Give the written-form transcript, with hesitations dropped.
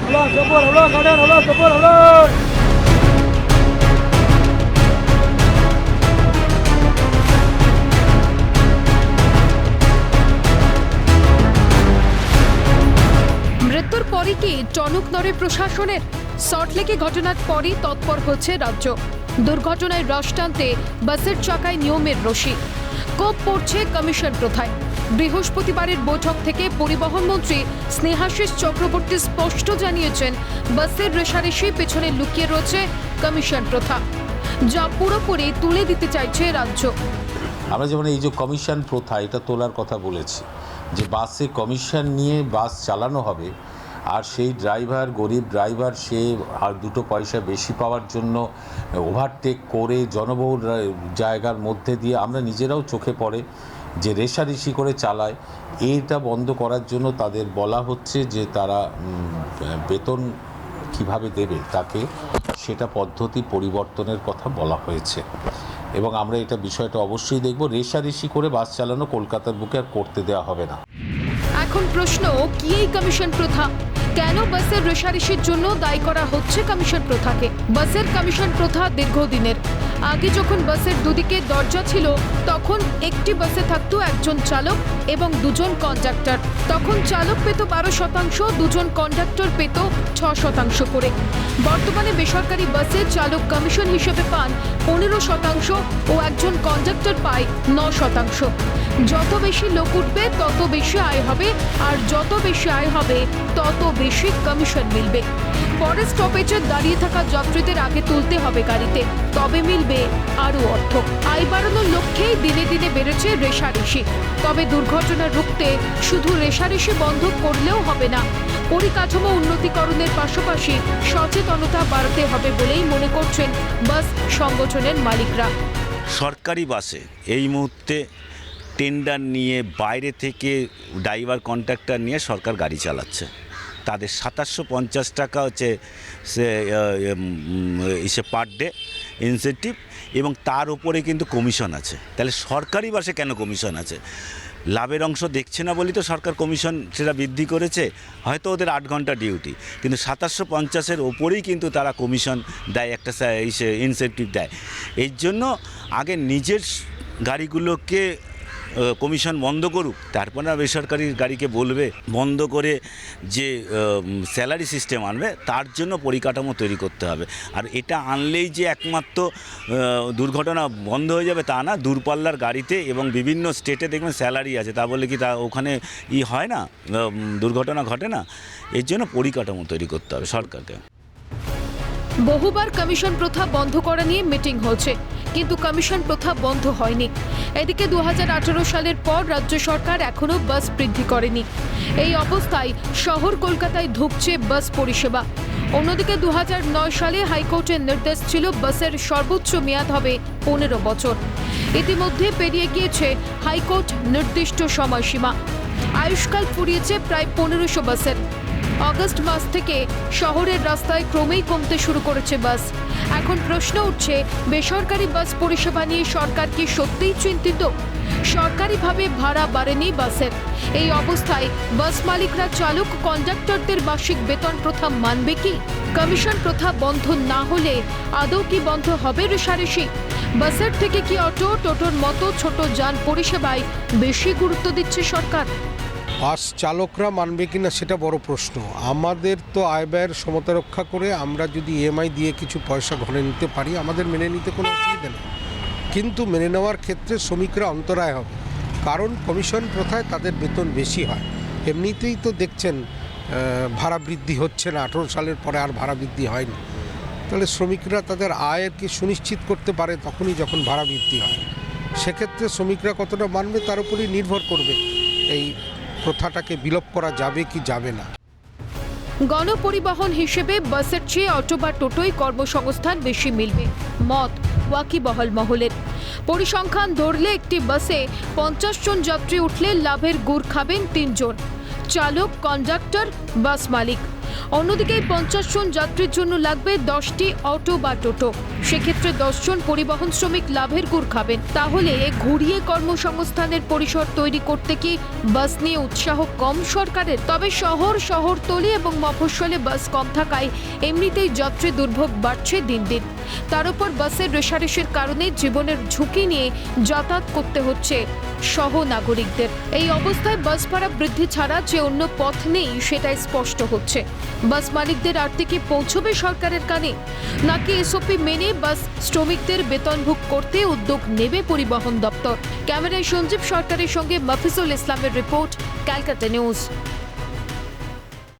মৃত্যুর পরই কি টনক নড়ে প্রশাসনের? সল্টলেকে ঘটনার পরই তৎপর হচ্ছে রাজ্য। দুর্ঘটনায় রস টানতে বাসের চাকায় নিয়মের রশি। কোপ পড়ছে কমিশন প্রথায়। বৃহস্পতিবারের বৈঠক থেকে পরিবহন মন্ত্রী স্নেহাশিস চক্রবর্তী স্পষ্ট জানিয়েছেন, বাসের রেশারেশি পেছনে লুকিয়ে রয়েছে কমিশন প্রথা, যা পুরোপুরি তুলে দিতে চাইছে রাজ্য। আমরা যেমন এই যে কমিশন প্রথা, এটা তোলার কথা বলেছি, যে বাসে কমিশন নিয়ে বাস চালানো হবে, আর সেই ড্রাইভার, গরিব ড্রাইভার, সে আর দুটো পয়সা বেশি পাওয়ার জন্য ওভারটেক করে জনবহুল জায়গার মধ্যে দিয়ে আমরা নিজেরাও চোখে পড়ে যে রেশারেশি করে চালায়। এইটা বন্ধ করার জন্য তাদের বলা হচ্ছে যে তারা বেতন কিভাবে দেবে তাকে, সেটা পদ্ধতি পরিবর্তনের কথা বলা হয়েছে। এবং আমরা এটা বিষয়টা অবশ্যই দেখব। রেশারেশি করে বাস চালানো কলকাতার বুকে আর করতে দেওয়া হবে না। এখন প্রশ্ন, কি এই কমিশন প্রথা? কেন বাসের রেশারেশির জন্য দায়ী করা হচ্ছে কমিশন প্রথাকে? বাসের কমিশন প্রথা দীর্ঘদিনের। আগে যখন বাসের দুদিকে দরজা ছিল, তখন একটি বাসে থাকতো একজন চালক এবং দুজন কন্ডাক্টর। তখন চালক পেত 12%, দুজন কন্ডাক্টর পেত 6% করে। বর্তমানে বেসরকারি বাসে চালক কমিশন হিসেবে পান 15% ও একজন কন্ডাক্টর পায় 9%। যত বেশি লোক উঠবে তত বেশি আয় হবে, আর যত বেশি আয় হবে তত বেশি কমিশন মিলবে। পরে স্টপেজে দাঁড়িয়ে থাকা যাত্রীদের আগে তুলতে হবে গাড়িতে, তবে মিলবে আরও অর্থ। আয় বাড়ানোর লক্ষ্যেই দিনে দিনে বেড়েছে রেশারেশি। তবে দুর্ঘটনা রুখতে শুধু রেশারেশি বন্ধ করলেও হবে না, পরিকাঠামো উন্নতিকরণের পাশাপাশি সচেতনতা বাড়াতে হবে বলেই মনে করছেন বাস সংগঠনের মালিকরা। সরকারি বাসে এই মুহূর্তে টেন্ডার নিয়ে বাইরে থেকে ড্রাইভার কন্ট্রাক্টর নিয়ে সরকার গাড়ি চালাচ্ছে। তাদের 2750 টাকা হচ্ছে সে পার ডে ইনসেন্টিভ, এবং তার উপরে কিন্তু কমিশন আছে। তাহলে সরকারি বাসে কেন কমিশন আছে? লাভের অংশ দেখছে না বলেই তো সরকার কমিশন সেটা বৃদ্ধি করেছে। হয়তো ওদের 8 ঘন্টা ডিউটি, কিন্তু 2750-এর ওপরেই কিন্তু তারা কমিশন দেয়, একটা ইনসেন্টিভ দেয়। এই জন্য আগে নিজের গাড়িগুলোকে কমিশন বন্ধ করুক, তারপর না বেসরকারি গাড়িকে বলবে বন্ধ করে যে স্যালারি সিস্টেম আনবে, তার জন্য পরিকাঠামো তৈরি করতে হবে। আর এটা আনলেই যে একমাত্র দুর্ঘটনা বন্ধ হয়ে যাবে তা না। দূরপাল্লার গাড়িতে এবং বিভিন্ন স্টেটে দেখবেন স্যালারি আছে, তা বলে কি তা ওখানে হয় না, দুর্ঘটনা ঘটে না? এর জন্য পরিকাঠামো তৈরি করতে হবে সরকারকে। বহুবার কমিশন প্রথা বন্ধ করা নিয়ে মিটিং হচ্ছে, কিন্তু কমিশন প্রথা বন্ধ হয়নি। এদিকে 2018 সালের পর রাজ্য সরকার এখনো বাস বৃদ্ধি করেনি। এই অবস্থায় শহর কলকাতায় ধুঁকছে বাস পরিষেবা। অন্যদিকে 2009 সালে হাইকোর্টের নির্দেশ ছিল বাসের সর্বোচ্চ মেয়াদ হবে 15 বছর। ইতিমধ্যে পেরিয়ে গিয়েছে হাইকোর্ট নির্দিষ্ট সময়সীমা। আয়ুষ্কাল ফুরিয়েছে প্রায় 1500 বাসের। আগস্ট মাস থেকে শহরের রাস্তায় ক্রমেই কমতে শুরু করেছে বাস। এখন প্রশ্ন উঠছে, বেসরকারি বাস পরিষেবা নিয়ে সরকার কি সত্যিই চিন্তিত? সরকারিভাবে ভাড়া বাড়েনি বাসের। এই অবস্থায় বাস মালিকরা চালক কন্ডাক্টরদের বার্ষিক বেতন প্রথা মানবে কি? কমিশন প্রথা বন্ধ না হলে আদৌ কি বন্ধ হবে রেশারেশি? বাসের থেকে কি অটো, টোটোর মতো ছোট যান পরিষেবায় বেশি গুরুত্ব দিচ্ছে সরকার? বাস চালকরা মানবে কিনা সেটা বড় প্রশ্ন। আমাদের তো আয় ব্যয়ের সমতা রক্ষা করে আমরা যদি ইএমআই দিয়ে কিছু পয়সা ঘরে নিতে পারি, আমাদের মেনে নিতে কোনো অসুবিধা নেই। কিন্তু মেনে নেওয়ার ক্ষেত্রে শ্রমিকরা অন্তরায় হবে, কারণ কমিশন প্রথায় তাদের বেতন বেশি হয়। এমনিতেই তো দেখছেন ভাড়া বৃদ্ধি হচ্ছে না, 18 সালের পরে আর ভাড়া বৃদ্ধি হয়নি। তাহলে শ্রমিকরা তাদের আয়ের কি সুনিশ্চিত করতে পারে তখনই যখন ভাড়া বৃদ্ধি হয়। সেক্ষেত্রে শ্রমিকরা কতটা মানবে তার উপরই নির্ভর করবে এই প্রথাটাকে বিলোপ করা যাবে কি যাবে না। গণপরিবহন হিসেবে বাসের চেয়ে অটো বা টোটোই কর্মসংস্থান বেশি মিলবে, মত ওয়াকিবহাল মহলের। পরিসংখ্যান ধরলে একটি বাসে 50 জন যাত্রী উঠলে লাভের গুড় খাবেন 3 জন, চালক, কন্ডাক্টর, বাস মালিক। অন্যদিকে 50 জন যাত্রীর জন্য লাগবে 10টি অটো বা টোটো। সেক্ষেত্রে 10 জন পরিবহন শ্রমিক লাভের গুড় খাবেন। তাহলে ঘুরিয়ে কর্মসংস্থানের পরিসর তৈরি করতে কি বাস নিয়ে উৎসাহ কম সরকারের? তবে শহরতলি এবং মফস্বলে বাস কম থাকায় এমনিতেই যাত্রী দুর্ভোগ বাড়ছে দিন দিন। তার উপর বাসের রেশারেশির কারণে জীবনের ঝুঁকি নিয়ে যাতায়াত করতে হচ্ছে সহ নাগরিকদের। এই অবস্থায় বাস ভাড়া বৃদ্ধি ছাড়া যে অন্য পথ নেই সেটাই স্পষ্ট হচ্ছে। বাস মালিকদের আর্থিকে পৌঁছবে সরকারের কানে, নাকি এসওপি মেনে বাস শ্রমিকদের বেতনভোগ করতে উদ্যোগ নেবে পরিবহন দপ্তর? ক্যামেরায় সঞ্জীব সরকারের সঙ্গে মফিজুল ইসলামের রিপোর্ট, ক্যালকাটা নিউজ।